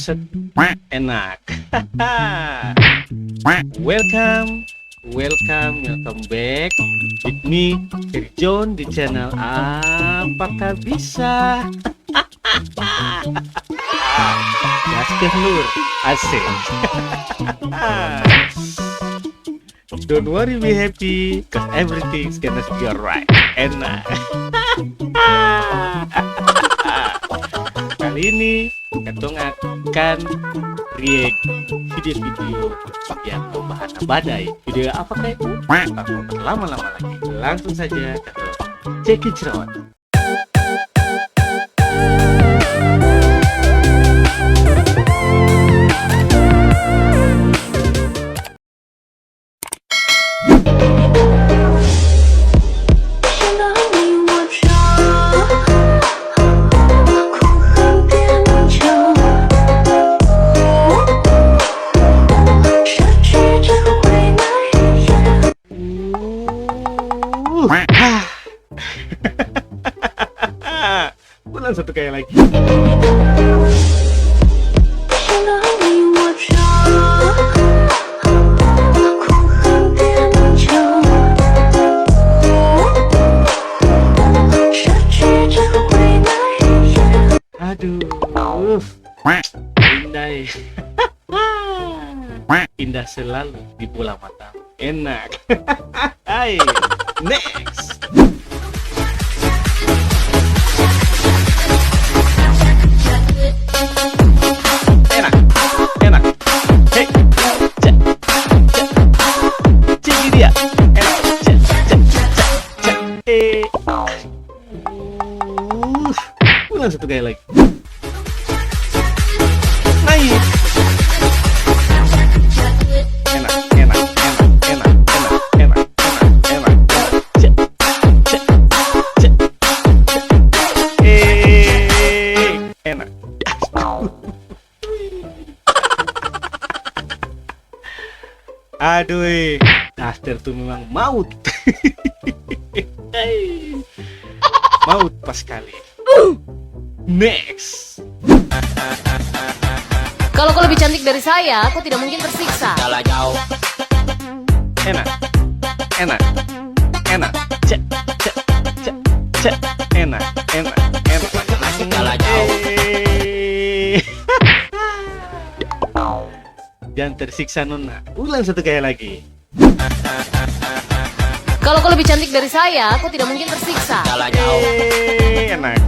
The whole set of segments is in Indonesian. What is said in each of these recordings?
Buset, enak. Welcome back with me, Ferry John, di channel Apakah Bisa. Gaskah Nur, asik. Don't worry, be happy, cause everything's gonna be alright. Enak. Kali ini Katong akan react video-video yang membahas badai. Video apakah itu? Tanpa berlama-lama lagi, langsung saja Katong check it out. Ulang satu kayak lagi. Aduh, indah. Indah selalu di bola mata. Enak. Hai, next. Enak. Hey, cek dia. Enak. Cek. Ulang satu kali lagi. Naik. Enak. Enak. Aduh, Aster tuh memang maut. Maut pas kali. Next. Kalau kau lebih cantik dari saya, aku tidak mungkin tersiksa. Kalah jauh. Enak. Cek. Enak. Kalah jauh. Jangan tersiksa Nona. Ulang satu kali lagi. Kalau kau lebih cantik dari saya, aku tidak mungkin tersiksa. Kalah jauh. Enak.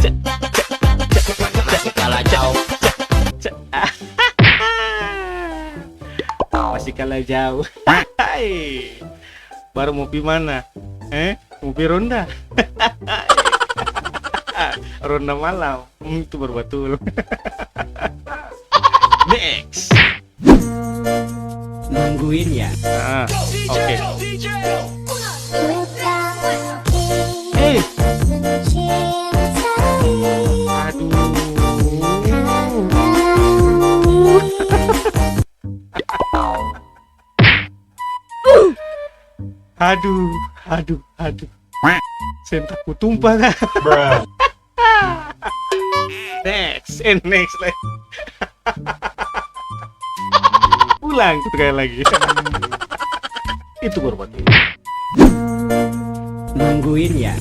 Cek. Kalah jauh. Masih kalah jauh. Baru mau pi mana? Mau pi ronda? Ronda malam. Itu baru betul. Next. Nungguin ya. Oke. Aduh. Sentakku tumpah kan? Next lagi. Ulang sekali lagi. Itu baru betul. Nungguin ya.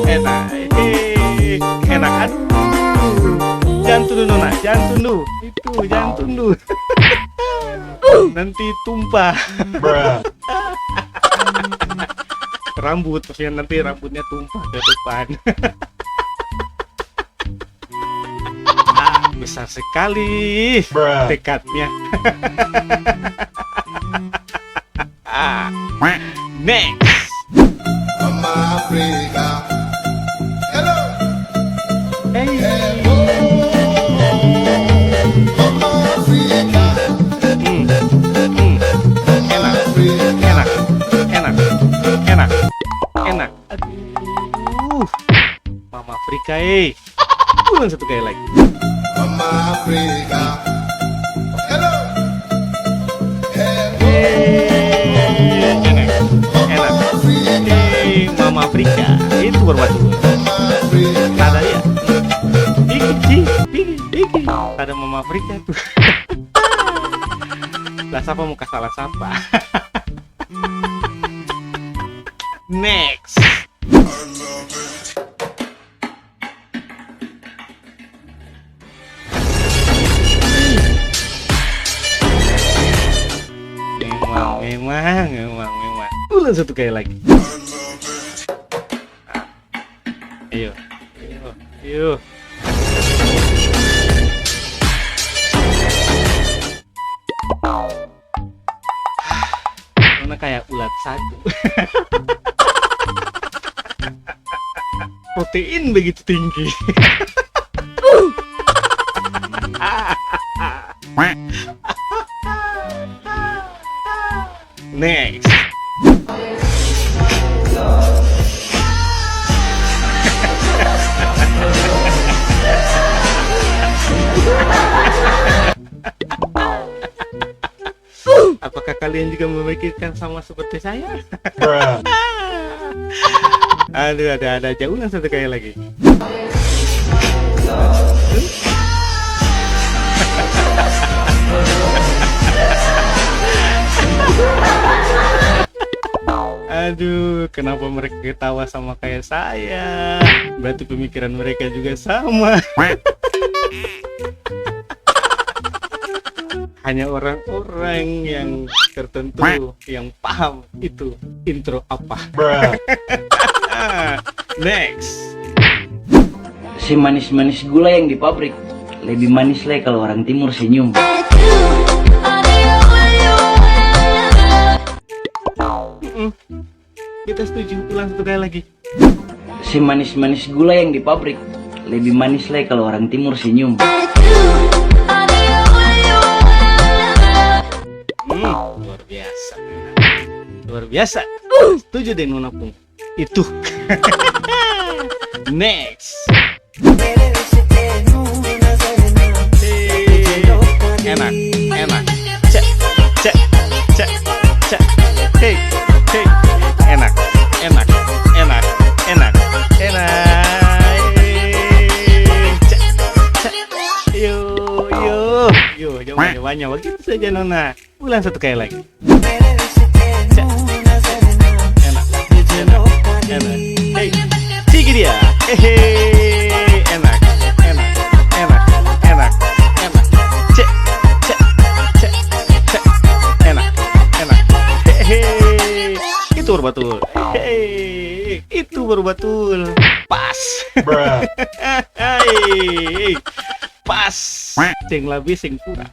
Enak. Aduh. Jangan tunduk Nona, jangan tunduk. Nanti tumpah. Rambut, maksudnya nanti rambutnya tumpah ke depan. Besar sekali tekadnya. Next. Mama Africa. Hello. Mama Africa. Enak. Aduh. Mama Afrika, ulang satu kali lagi. Mama Africa. Hello. Hey. berbatul. Mama Ada Africa. ya. Diki. Ada Mama Afrika tuh. Lah siapa muka salah siapa? Next. Memang. Ulang satu kali lagi. Ayo. Mana kayak ulat sagu. Protein begitu tinggi. Next. Apakah kalian juga memikirkan sama seperti saya? Aduh, ada aja. Ulang satu kali lagi. Aduh, kenapa mereka ketawa sama kayak saya? Berarti pemikiran mereka juga sama. Hanya orang-orang yang tertentu yang paham itu intro apa. Next. Si manis-manis gula yang di pabrik lebih manis lah kalau orang timur senyum. Kita setuju. Ulang satu kali lagi. Si manis-manis gula yang di pabrik lebih manis lah kalau orang timur senyum. Luar biasa. Setuju deh Nona Pung. Itu. Next. Enak. Cek. Hey. Enak. Cek. Yo, jawabannya begitu saja Nona. Ulang satu kali lagi. Cek. Enak. Hey, tinggi dia. Enak. Cek. Enak. Itu berbatul. Itu berbatul. Pas. Pas. Sing lebih sing kurang.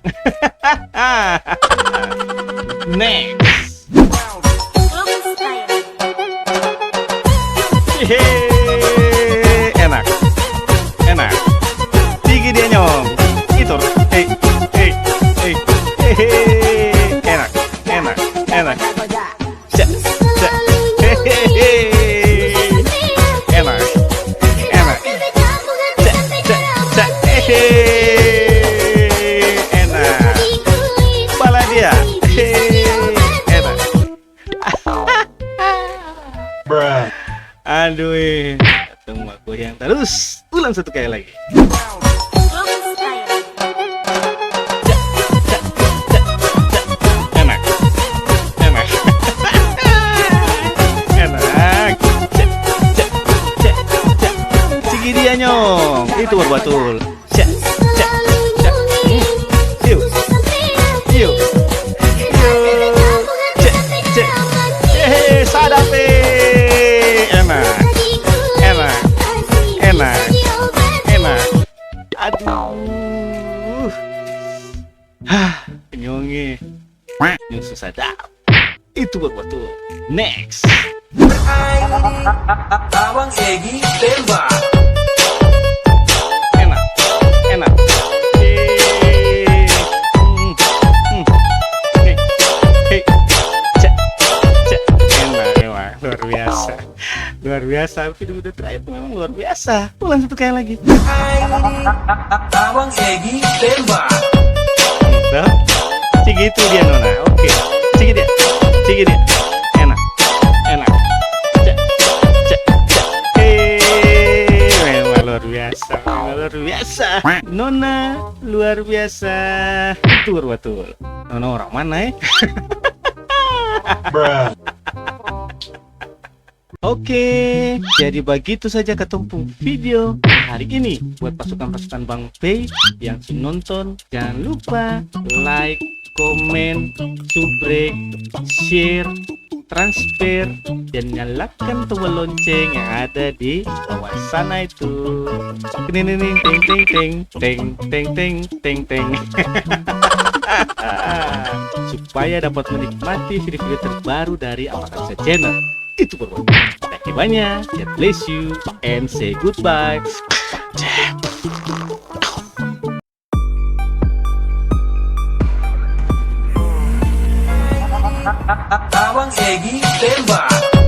Next. Enak. Tinggi dia nyong. Itu. Enak. Cek. Enak. Cek. Enak. Pala dia. Enak. Aduh, ketemu aku yang terus. Ulang satu kali lagi. Enak. Tinggi dia nyong. Itu berbatul. Cek. Yuk. Cek. Sadape. Enak. Aduh. Nyongi. Nyong susah dah. Itu berbatul. Next. Abang Egi tembak. Enak. Hey. Cek. Enak. Luar biasa. Video terakhir itu memang luar biasa. Ulang satu kali lagi. Abang Egi tembak. Tuh. Cik itu dia Nona. Oke. Cik dia. Enak. Cek. Hey. luar biasa. Nona luar biasa. Betul. Nona orang mana ya? Oke, jadi begitu saja ketumpung video hari ini buat pasukan-pasukan Bang P yang nonton. Jangan lupa like, komen, subrek, share, transfer, dan nyalakan tombol lonceng yang ada di bawah sana itu. Ting ting. Supaya dapat menikmati video-video terbaru dari Avatar Channel. Itu berbuat. Thank you banyak. God bless you and say goodbye. Abang Egi tembak.